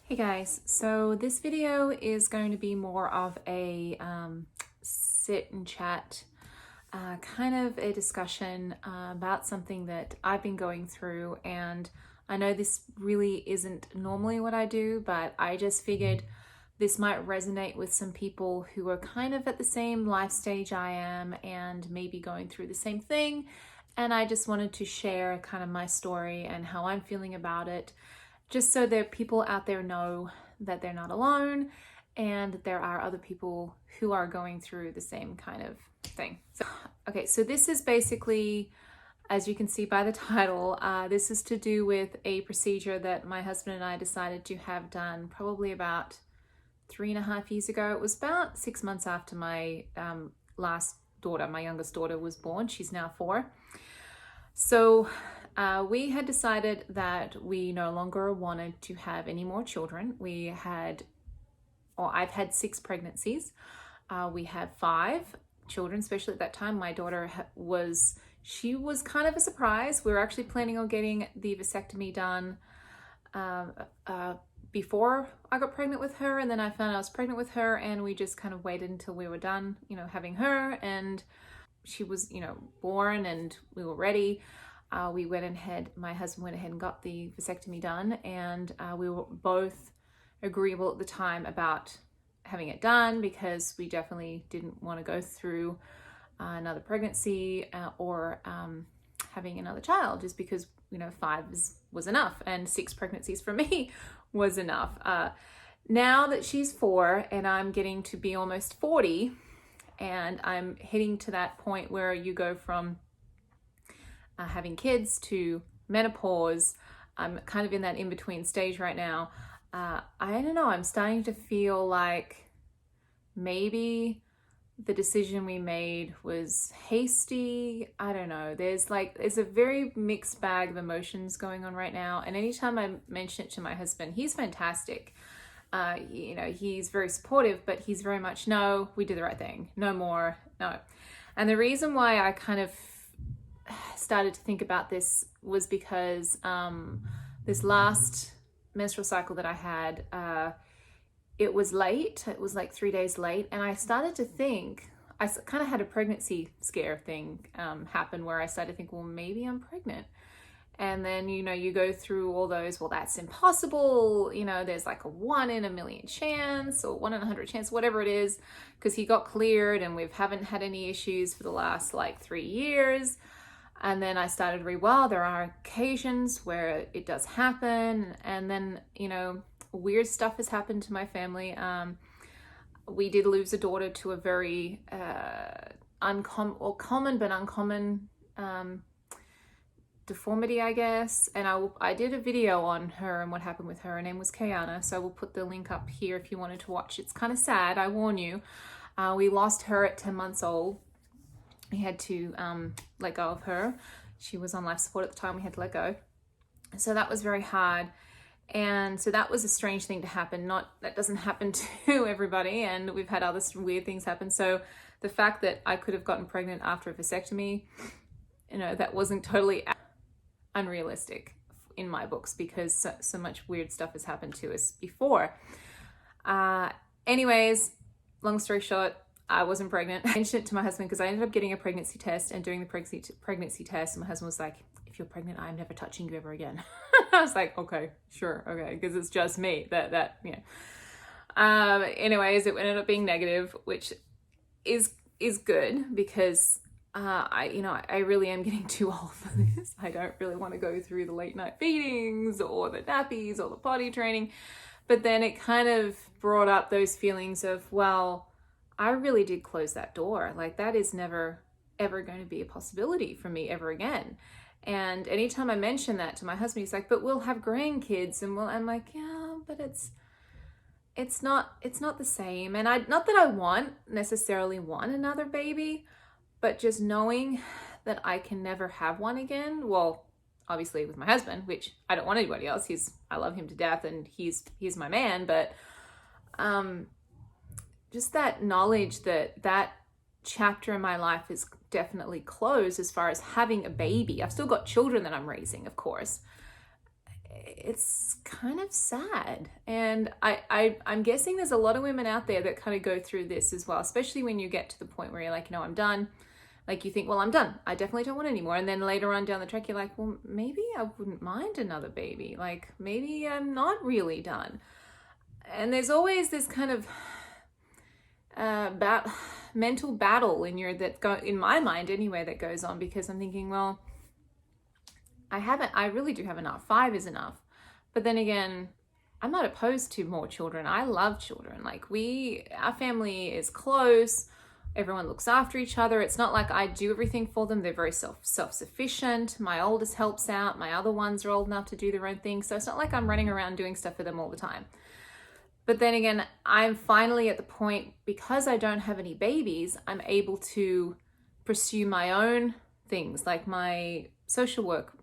Hey guys, so this video is going to be more of a sit and chat, kind of a discussion about something that I've been going through. And I know this really isn't normally what I do, but I just figured this might resonate with some people who are kind of at the same life stage I am and maybe going through the same thing. And I just wanted to share kind of my story and how I'm feeling about it, just so that people out there know that they're not alone and that there are other people who are going through the same kind of thing. So this is basically, as you can see by the title, this is to do with a procedure that my husband and I decided to have done probably about 3.5 years ago. It was about 6 months after my last daughter, my youngest daughter, was born. She's now 4. So we had decided that we no longer wanted to have any more children. I've had 6 pregnancies. We have 5 children, especially at that time. My daughter was kind of a surprise. We were actually planning on getting the vasectomy done before I got pregnant with her, and then I found I was pregnant with her, and we just kind of waited until we were done, having her, and she was, born, and we were ready. My husband went ahead and got the vasectomy done, and we were both agreeable at the time about having it done because we definitely didn't want to go through another pregnancy or having another child, just because 5 was enough, and 6 pregnancies for me was enough. Now that she's 4 and I'm getting to be almost 40, and I'm heading to that point where you go from having kids to menopause. I'm kind of in that in-between stage right now. I don't know, I'm starting to feel like maybe the decision we made was hasty. I don't know. There's a very mixed bag of emotions going on right now. And anytime I mention it to my husband, he's fantastic. He's very supportive, but he's very much, no, we did the right thing. No more, no. And the reason why I kind of started to think about this was because this last menstrual cycle that I had, it was late. It was like 3 days late. And I started to think, I kind of had a pregnancy scare thing happen where I started to think, well, maybe I'm pregnant. And then, you go through all those, well, that's impossible. There's like a 1 in a million chance or 1 in 100 chance, whatever it is, because he got cleared and we haven't had any issues for the last 3 years. And then I started to read, well, there are occasions where it does happen. And then, weird stuff has happened to my family. We did lose a daughter to a very common but uncommon deformity, I guess. And I did a video on her and what happened with her. Her name was Kayana, so we'll put the link up here if you wanted to watch. It's kind of sad, I warn you. We lost her at 10 months old. We had to let go of her. She was on life support at the time. We had to let go. So that was very hard. And so that was a strange thing to happen. That doesn't happen to everybody, and we've had other weird things happen. So the fact that I could have gotten pregnant after a vasectomy, that wasn't totally unrealistic in my books, because so much weird stuff has happened to us before. Anyways, long story short, I wasn't pregnant. I mentioned it to my husband because I ended up getting a pregnancy test, and during the pregnancy test, my husband was like, if you're pregnant, I'm never touching you ever again. I was like, okay, sure, okay, because it's just me. Anyways, it ended up being negative, which is good, because I really am getting too old for this. I don't really want to go through the late night feedings or the nappies or the potty training. But then it kind of brought up those feelings of, well, I really did close that door. That is never, ever going to be a possibility for me ever again. And anytime I mention that to my husband, he's like, but we'll have grandkids. And I'm like, yeah, but it's not the same. And not that I necessarily want another baby, but just knowing that I can never have one again. Well, obviously with my husband, which I don't want anybody else. I love him to death, and he's my man. But just that knowledge that chapter in my life is definitely closed as far as having a baby. I've still got children that I'm raising, of course. it's kind of sad. And I'm guessing there's a lot of women out there that kind of go through this as well, especially when you get to the point where you're like, you know, I'm done. Like you think, well, I'm done. I definitely don't want any more. And then later on down the track, you're like, well, maybe I wouldn't mind another baby. Like maybe I'm not really done. And there's always this kind of mental battle in my mind anyway, that goes on, because I'm thinking, well, I really do have enough. 5 is enough. But then again, I'm not opposed to more children. I love children. Like our family is close. Everyone looks after each other. It's not like I do everything for them. They're very self-sufficient. My oldest helps out. My other ones are old enough to do their own thing. So it's not like I'm running around doing stuff for them all the time. But then again, I'm finally at the point, because I don't have any babies, I'm able to pursue my own things, like my social work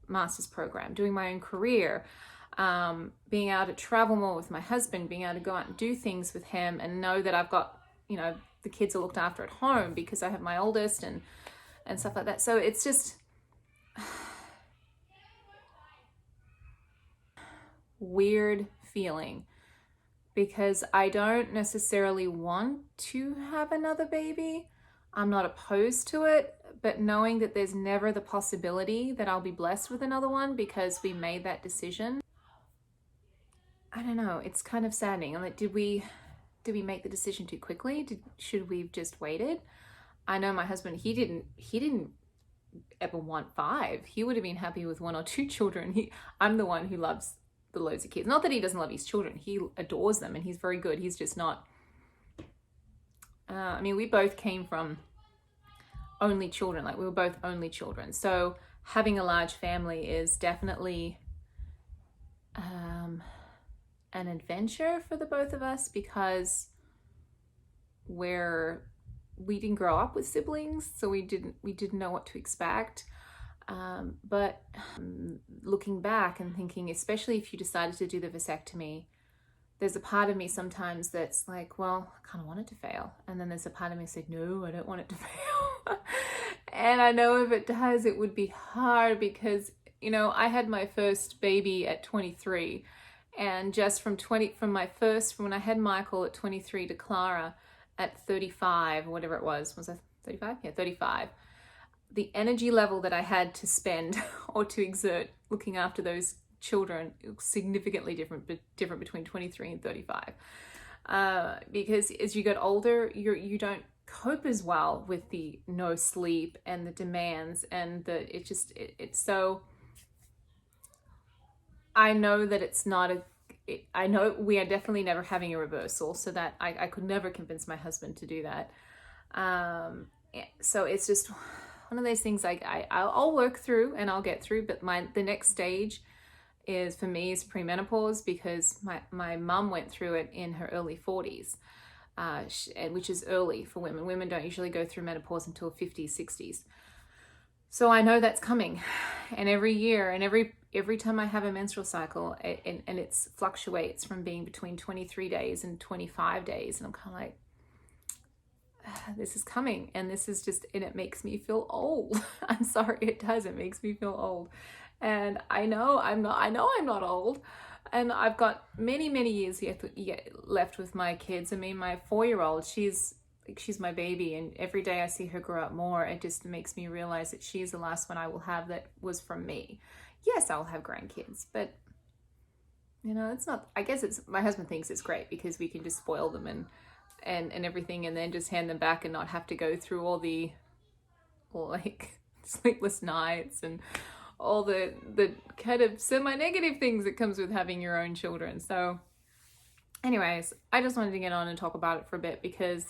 master's program, doing my own career, being able to travel more with my husband, being able to go out and do things with him, and know that I've got, you know, the kids are looked after at home because I have my oldest and stuff like that. So it's just weird feeling, because I don't necessarily want to have another baby. I'm not opposed to it, but knowing that there's never the possibility that I'll be blessed with another one because we made that decision, I don't know, it's kind of saddening. I'm like, did we make the decision too quickly? Should we have just waited? I know my husband, he didn't ever want 5. He would have been happy with 1 or 2 children. I'm the one who loves the loads of kids. Not that he doesn't love his children. He adores them and he's very good. He's just not, I mean, we both came from only children. Like we were both only children. So having a large family is definitely an adventure for the both of us, because we didn't grow up with siblings, so we didn't know what to expect. But looking back and thinking, especially if you decided to do the vasectomy, there's a part of me sometimes that's like, well, I kind of want it to fail. And then there's a part of me that said, no, I don't want it to fail. And I know if it does, it would be hard, because, you know, I had my first baby at 23. And just from when I had Michael at 23 to Clara at 35, or whatever it was I 35? Yeah, 35. The energy level that I had to spend or to exert looking after those children significantly different between 23 and 35. Because as you get older, you don't cope as well with the no sleep and the demands and it's so. I know that it's not I know we are definitely never having a reversal, so that I could never convince my husband to do that. So it's just one of those things I'll work through and I'll get through, but the next stage is for me is premenopause, because my mum went through it in her early 40s, which is early for women. Women don't usually go through menopause until 50s, 60s. So I know that's coming, and every year and every time I have a menstrual cycle, and it fluctuates from being between 23 days and 25 days, and I'm kind of like, this is coming, and this is just, and it makes me feel old. I'm sorry, it does. It makes me feel old, and I know I'm not old, and I've got many years yet left with my kids. I mean, my 4-year-old, she's my baby, and every day I see her grow up more, it just makes me realize that she's the last one I will have that was from me. Yes, I'll have grandkids, but you know, it's not, I guess it's, my husband thinks it's great because we can just spoil them and everything, and then just hand them back and not have to go through all the like sleepless nights and all the kind of semi-negative things that comes with having your own children. So anyways, I just wanted to get on and talk about it for a bit, because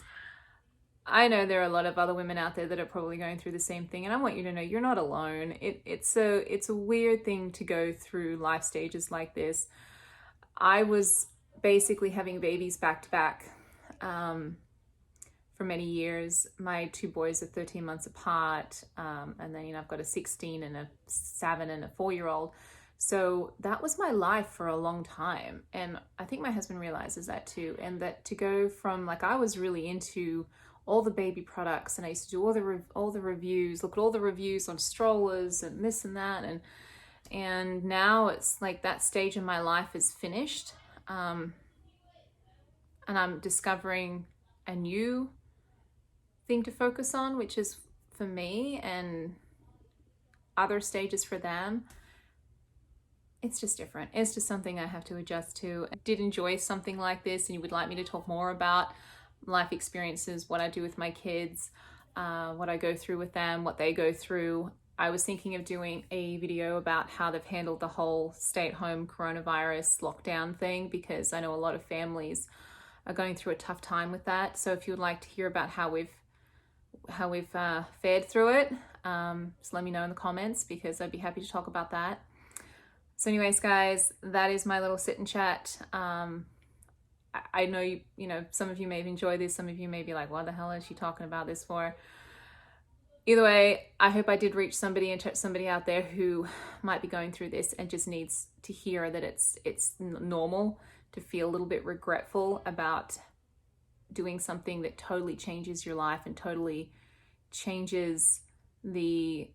I know there are a lot of other women out there that are probably going through the same thing, and I want you to know you're not alone. It's a weird thing to go through life stages like this. I was basically having babies back to back for many years. My 2 boys are 13 months apart, and then, you know, I've got a 16 and a 7 and a 4-year-old. So that was my life for a long time, and I think my husband realizes that too. And that to go from, like, I was really into all the baby products, and I used to do all the reviews, look at all the reviews on strollers and this and that, And now it's like that stage in my life is finished. And I'm discovering a new thing to focus on, which is for me, and other stages for them. It's just different. It's just something I have to adjust to. I did enjoy something like this and you would like me to talk more about life experiences, what I do with my kids, what I go through with them, what they go through. I was thinking of doing a video about how they've handled the whole stay-at-home coronavirus lockdown thing, because I know a lot of families are going through a tough time with that. So if you would like to hear about how we've fared through it, just let me know in the comments, because I'd be happy to talk about that. So anyways, guys, that is my little sit and chat. I know you know, some of you may have enjoyed this, some of you may be like, what the hell is she talking about this for? Either way, I hope I did reach somebody and touch somebody out there who might be going through this and just needs to hear that it's normal to feel a little bit regretful about doing something that totally changes your life and totally changes the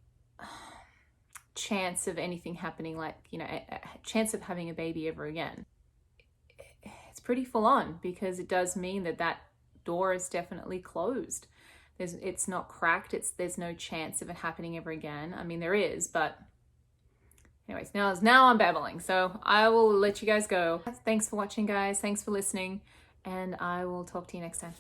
chance of anything happening, like, you know, a chance of having a baby ever again. It's pretty full on, because it does mean that that door is definitely closed. It's not cracked. There's no chance of it happening ever again. I mean, there is, but anyways, now I'm babbling, so I will let you guys go. Thanks for watching, guys. Thanks for listening, and I will talk to you next time.